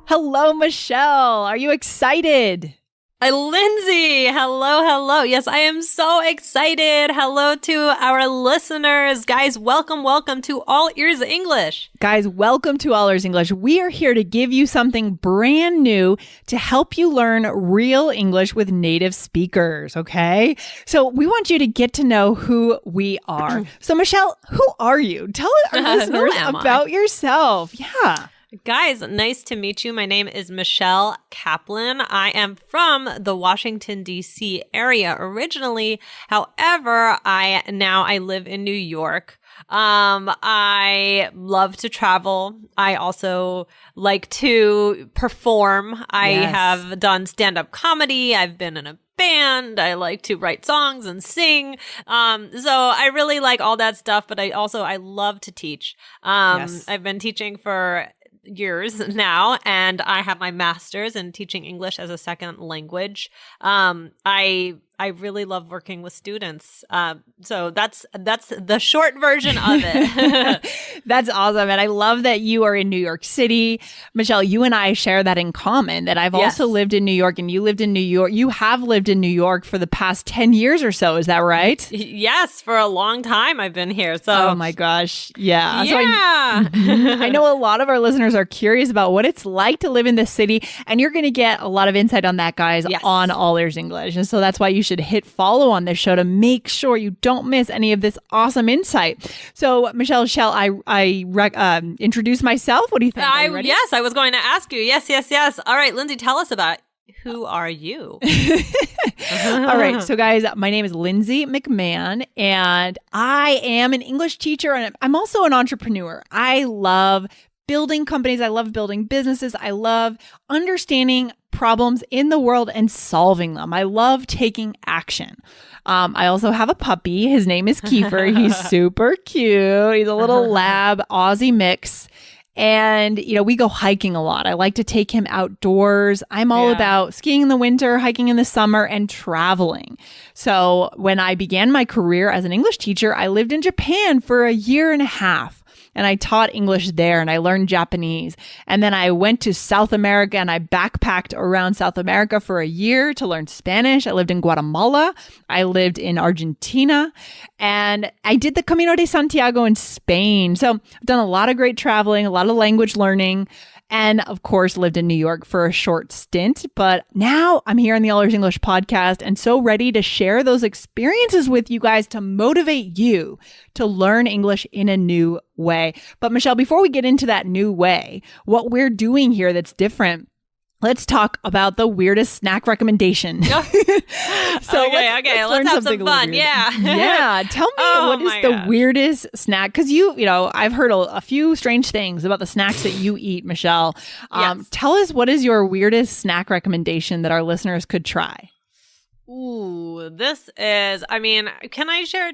Hello, Michelle. Are you excited? Lindsay, hello. Yes, I am so excited. Hello to our listeners. Guys, welcome to All Ears English. Guys, welcome to All Ears English. We are here to give you something brand new to help you learn real English with native speakers, okay? So we want you to get to know who we are. So Michelle, who are you? Tell our listeners about yourself. Yeah. Guys, nice to meet you. My name is Michelle Kaplan. I am from the Washington, D.C. area originally. However, I live in New York. I love to travel. I also like to perform. I have done stand-up comedy. I've been in a band. I like to write songs and sing. So I really like all that stuff, but I love to teach. I've been teaching for years now, and I have my master's in teaching English as a second language. I really love working with students. So that's the short version of it. That's awesome. And I love that you are in New York City. Michelle, you and I share that in common, that I've also lived in New York, and you lived in New York. You have lived in New York for the past 10 years or so. Is that right? Yes, for a long time I've been here. So oh my gosh. Yeah. Yeah. So I know a lot of our listeners are curious about what it's like to live in this city, and you're going to get a lot of insight on that, guys, on All Ears English. And so that's why you should hit follow on this show to make sure you don't miss any of this awesome insight. So, Michelle, shall I introduce myself? What do you think? Yes, I was going to ask you. Yes. All right, Lindsay, tell us about who are you? All right. So, guys, my name is Lindsay McMahon, and I am an English teacher, and I'm also an entrepreneur. I love building companies. I love building businesses. I love understanding problems in the world and solving them. I love taking action. I also have a puppy. His name is Kiefer. He's super cute. He's a little lab Aussie mix. And, we go hiking a lot. I like to take him outdoors. I'm all about skiing in the winter, hiking in the summer, and traveling. So when I began my career as an English teacher, I lived in Japan for a year and a half. And I taught English there, and I learned Japanese. And then I went to South America, and I backpacked around South America for a year to learn Spanish. I lived in Guatemala. I lived in Argentina. And I did the Camino de Santiago in Spain. So I've done a lot of great traveling, a lot of language learning, and of course lived in New York for a short stint. But now I'm here on the All Ears English podcast, and so ready to share those experiences with you guys to motivate you to learn English in a new way. But Michelle, before we get into that new way, what we're doing here that's different, let's talk about the weirdest snack recommendation. Okay. Let's have some fun. Weird. Yeah. Tell me what is the weirdest snack? Because I've heard a few strange things about the snacks that you eat, Michelle. Tell us, what is your weirdest snack recommendation that our listeners could try? Ooh, can I share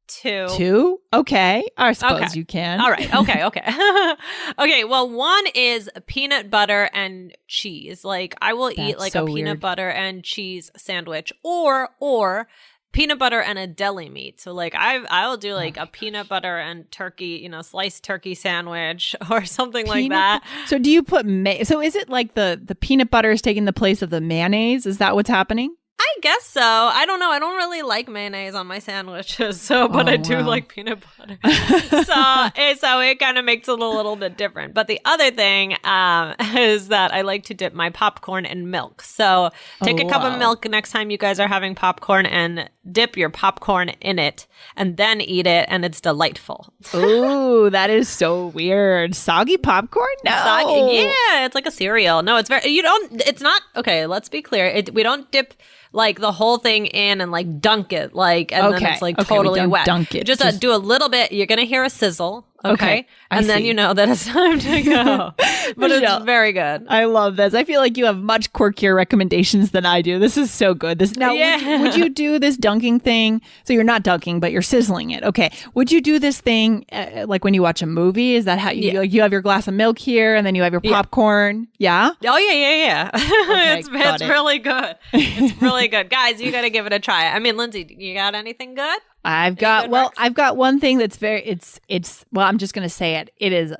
two? Two? Okay. I suppose you can. All right. Okay. Okay. Well, one is peanut butter and cheese. Like, I will eat like a peanut butter and cheese sandwich, or peanut butter and a deli meat. So like I will do like a peanut butter and turkey, sliced turkey sandwich or something like that. So do you put so is it like the peanut butter is taking the place of the mayonnaise? Is that what's happening? I guess so. I don't know. I don't really like mayonnaise on my sandwiches, but I do like peanut butter. so it kind of makes it a little bit different. But the other thing is that I like to dip my popcorn in milk. So take a cup of milk next time you guys are having popcorn and dip your popcorn in it and then eat it, and it's delightful. Ooh, that is so weird. Soggy popcorn? No. Yeah, it's like a cereal. No, it's not, okay, let's be clear. We don't dip like the whole thing in and like dunk it, then it's like totally wet. Dunk it. Just do a little bit. You're going to hear a sizzle. Okay. And then you know that it's time to go. But it's very good. I love this. I feel like you have much quirkier recommendations than I do. This is so good. Would you do this dunking thing? So you're not dunking, but you're sizzling it. Okay. Would you do this thing like when you watch a movie? Is that how you you have your glass of milk here and then you have your popcorn? Yeah? Oh, yeah. Okay, it's really good. It's really good. Guys, you got to give it a try. I mean, Lindsay, you got anything good? I've got one thing that's I'm just going to say it. It is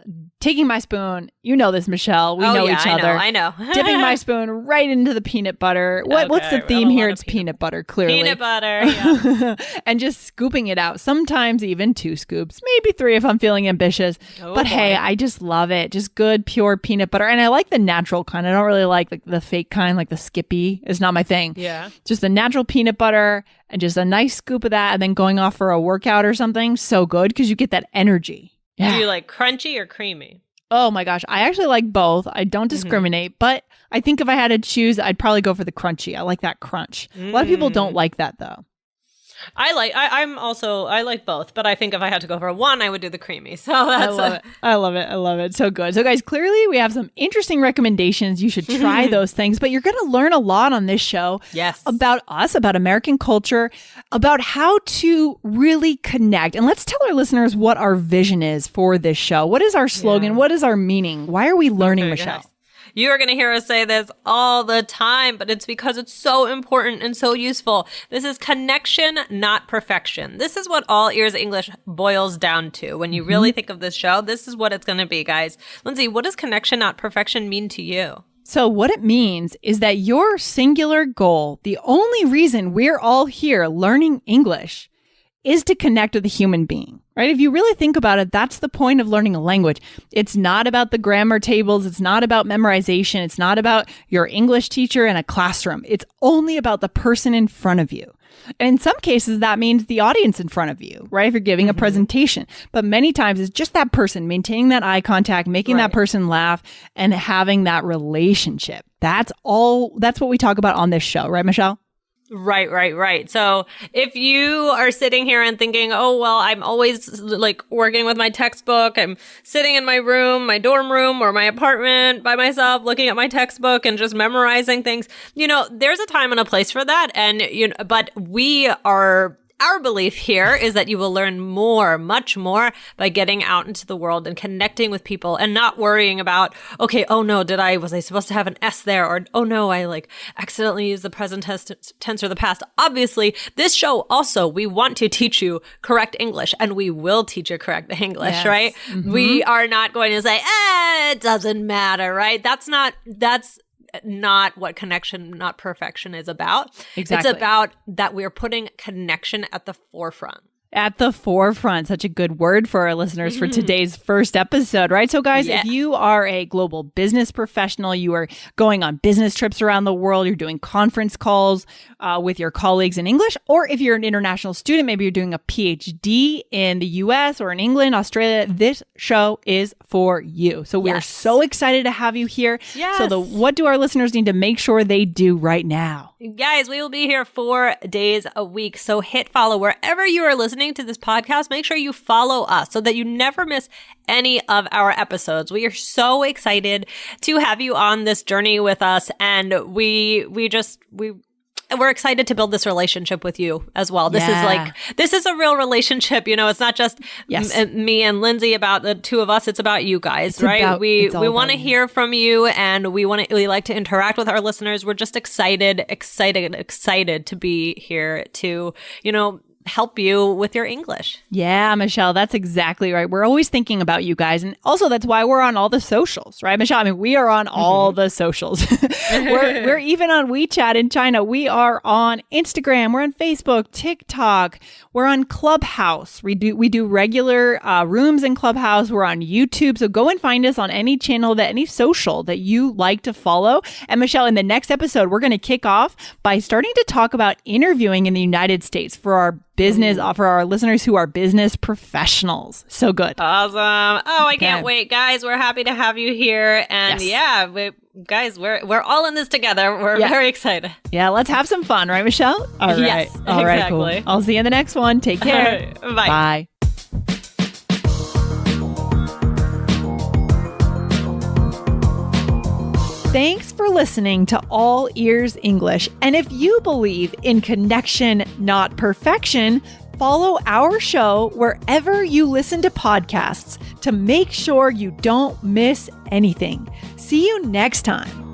taking my spoon, you know this, Michelle. We know each other. I know. Dipping my spoon right into the peanut butter. What's the theme here? It's peanut butter, clearly. Peanut butter, yeah. And just scooping it out. Sometimes even 2 scoops, maybe 3 if I'm feeling ambitious. Hey, I just love it. Just good, pure peanut butter. And I like the natural kind. I don't really like the fake kind, like the Skippy. It's not my thing. Yeah. Just the natural peanut butter and just a nice scoop of that and then going off for a workout or something. So good because you get that energy. Yeah. Do you like crunchy or creamy? Oh my gosh. I actually like both. I don't discriminate, but I think if I had to choose, I'd probably go for the crunchy. I like that crunch. A lot of people don't like that though. I like both, but I think if I had to go for one, I would do the creamy. So that's I love it. So good. So guys, clearly we have some interesting recommendations. You should try those things, but you're going to learn a lot on this show. Yes. About us, about American culture, about how to really connect. And let's tell our listeners what our vision is for this show. What is our slogan? Yeah. What is our meaning? Why are we learning, Michelle? Guys. You are going to hear us say this all the time, but it's because it's so important and so useful. This is connection, not perfection. This is what All Ears English boils down to. When you really think of this show, this is what it's going to be, guys. Lindsay, what does connection, not perfection mean to you? So what it means is that your singular goal, the only reason we're all here learning English, is to connect with a human being, right? If you really think about it, that's the point of learning a language. It's not about the grammar tables. It's not about memorization. It's not about your English teacher in a classroom. It's only about the person in front of you. And in some cases, that means the audience in front of you, right? If you're giving a presentation. But many times it's just that person, maintaining that eye contact, making that person laugh, and having that relationship. That's what we talk about on this show, right, Michelle? Right. So if you are sitting here and thinking, oh, well, I'm always like working with my textbook. I'm sitting in my room, my dorm room or my apartment by myself, looking at my textbook and just memorizing things. There's a time and a place for that. And, but our belief here is that you will learn more, much more by getting out into the world and connecting with people and not worrying about, okay, oh no, was I supposed to have an S there? Or, oh no, I accidentally used the present tense or the past. Obviously, this show also, we want to teach you correct English and we will teach you correct English, right? Mm-hmm. We are not going to say, it doesn't matter, right? That's not what connection, not perfection is about. Exactly. It's about that we're putting connection at the forefront. At the forefront. Such a good word for our listeners for today's first episode, right? So guys, if you are a global business professional, you are going on business trips around the world, you're doing conference calls with your colleagues in English, or if you're an international student, maybe you're doing a PhD in the US or in England, Australia, this show is for you. So we are so excited to have you here. Yes. So what do our listeners need to make sure they do right now? Guys, we will be here 4 days a week. So hit follow wherever you are listening to this podcast. Make sure you follow us so that you never miss any of our episodes. We are so excited to have you on this journey with us. And we're excited to build this relationship with you as well. This is a real relationship. It's not just me and Lindsay about the two of us. It's about you guys, right? We want to hear from you and we like to interact with our listeners. We're just excited to be here to, help you with your English. Yeah, Michelle, that's exactly right. We're always thinking about you guys. And also that's why we're on all the socials, right, Michelle? I mean, we are on all the socials. we're even on WeChat in China. We are on Instagram. We're on Facebook, TikTok. We're on Clubhouse. We do regular rooms in Clubhouse. We're on YouTube. So go and find us on any channel, any social that you like to follow. And Michelle, in the next episode, we're going to kick off by starting to talk about interviewing in the United States for our business, for our listeners who are business professionals. So good. Awesome. Oh, I can't wait, guys. We're happy to have you here. And we're all in this together. We're very excited. Yeah, let's have some fun, right, Michelle? All right. Yes, all right, cool. I'll see you in the next one. Take care. Bye. Bye. Thanks for listening to All Ears English. And if you believe in connection, not perfection, follow our show wherever you listen to podcasts to make sure you don't miss anything. See you next time.